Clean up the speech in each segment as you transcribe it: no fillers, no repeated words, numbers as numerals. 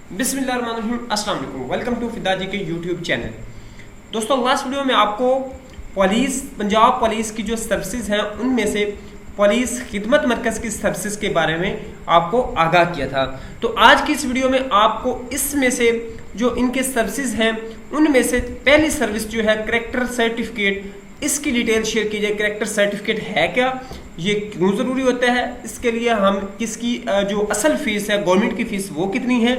बिस्मिल्लाहिर्रहमानिर्रहीम, अस्सलाम वालेकुम। वेलकम टू फिदा जी के यूट्यूब चैनल। दोस्तों, लास्ट वीडियो में आपको पंजाब पुलिस की जो सर्विसेज हैं उनमें से पुलिस खिदमत मरकज़ की सर्विसेज के बारे में आपको आगाह किया था। तो आज की इस वीडियो में आपको इसमें से जो इनके सर्विसेज हैं उनमें से पहली सर्विस जो है करैक्टर सर्टिफिकेट, इसकी डिटेल शेयर कीजिए। करैक्टर सर्टिफिकेट है क्या, ये क्यों ज़रूरी होता है, इसके लिए हम किसकी जो असल फीस है गवर्नमेंट की फ़ीस वो कितनी है,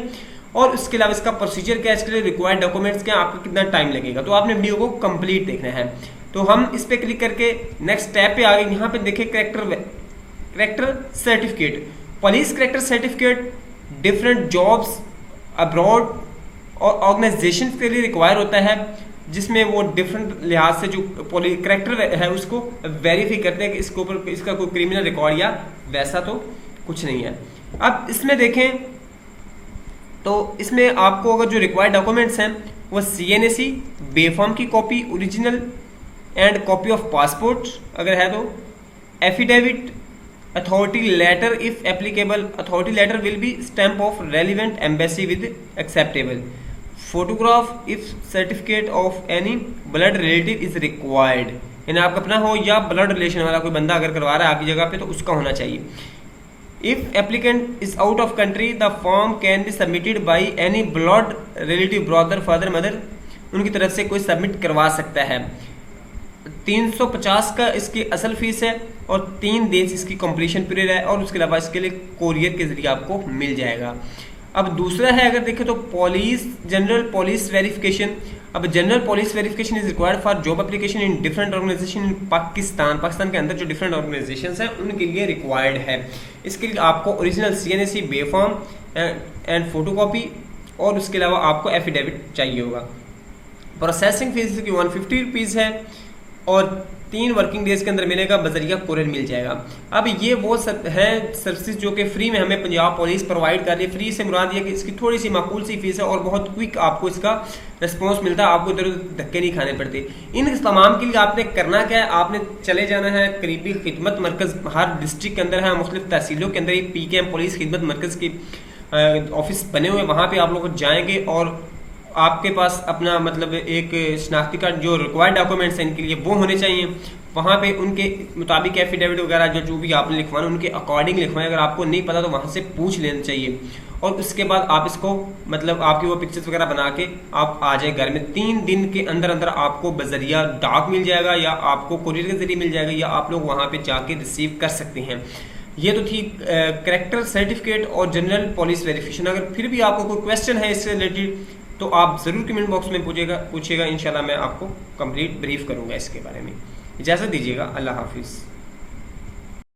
और उसके अलावा इसका प्रोसीजर क्या है, इसके लिए रिक्वायर्ड डॉक्यूमेंट्स क्या, आपको कितना टाइम लगेगा। तो आपने वीडियो को कंप्लीट देखना है। तो हम इस पर क्लिक करके नेक्स्ट टैब पे आ गए। यहाँ पे देखिए character certificate, police character certificate different jobs abroad और ऑर्गेनाइजेशन के लिए रिक्वायर होता है, जिसमें वो डिफरेंट लिहाज से जो करैक्टर है उसको वेरीफाई करते हैं कि इसके ऊपर इसका कोई क्रिमिनल रिकॉर्ड या वैसा तो कुछ नहीं है। अब इसमें देखें तो इसमें आपको अगर जो रिक्वायर्ड डॉक्यूमेंट्स हैं वो CNAC बेफॉर्म की copy, original and copy of passport अगर है तो, affidavit, authority letter if applicable, authority letter will be stamp of relevant embassy with acceptable, photograph if certificate of any blood relative is required, यानी आपका अपना हो या ब्लड रिलेशन वाला कोई बंदा अगर करवा रहा है आपकी जगह पे तो उसका होना चाहिए। If applicant is out of country the form can be submitted by any blood relative, brother, father, mother, उनकी तरफ से कोई सबमिट करवा सकता है। 350 का इसकी असल फीस है और 3 दिन इसकी कंप्लीशन पीरियड है, और उसके अलावा इसके लिए कोरियर के जरिए आपको मिल जाएगा। अब दूसरा है अगर देखें तो जनरल पुलिस वेरिफिकेशन। अब general police verification is required for job application in different organisation in Pakistan के अंदर जो डिफरेंट ऑर्गेनाइजेशन हैं उनके लिए रिक्वायर्ड है। इसके लिए आपको original CNAC B-form and photocopy और उसके अलावा आपको एफिडेविट चाहिए होगा। प्रोसेसिंग फीस की 150 रुपीज़ है और 3 वर्किंग डेज के अंदर मिलेगा, बजरिया कोरियर मिल जाएगा। अब ये वो है सर्विसेज जो कि फ्री में हमें पंजाब पुलिस प्रोवाइड कर रही है। फ्री से मुराद ये कि इसकी थोड़ी सी माकूल सी फीस है और बहुत क्विक आपको इसका रिस्पॉन्स मिलता है, आपको इधर उधर धक्के नहीं खाने पड़ते। इन तमाम के लिए आपने करना क्या है, आपने चले जाना है करीबी खिदमत मरकज़, हर डिस्ट्रिक्ट के अंदर है, मुख्तलिफ तहसीलों के अंदर एक PKM पुलिस खिदमत मरकज़ की ऑफिस बने हुए, वहाँ पर आप लोग जाएंगे और आपके पास अपना मतलब एक शनाख्ती कार्ड, जो रिक्वायर्ड डॉक्यूमेंट्स हैं इनके लिए वो होने चाहिए। वहाँ पे उनके मुताबिक एफिडेविट वगैरह जो भी आपने लिखवाना उनके अकॉर्डिंग लिखवाएं। अगर आपको नहीं पता तो वहाँ से पूछ लेना चाहिए, और उसके बाद आप इसको मतलब आपकी वो पिक्चर्स वगैरह बना के आप आ जाए घर में। 3 दिन के अंदर अंदर आपको बजरिया डाक मिल जाएगा या आपको कोरियर के जरिए मिल जाएगा, या आप लोग वहाँ पर जाके रिसीव कर सकते हैं। ये तो थी करैक्टर सर्टिफिकेट और जनरल पुलिस वेरिफिकेशन। अगर फिर भी आपको कोई क्वेश्चन है इससे रिलेटेड तो आप ज़रूर कमेंट बॉक्स में पूछिएगा। इंशाल्लाह मैं आपको कंप्लीट ब्रीफ करूंगा इसके बारे में। इजाज़त दीजिएगा, अल्लाह हाफिज़।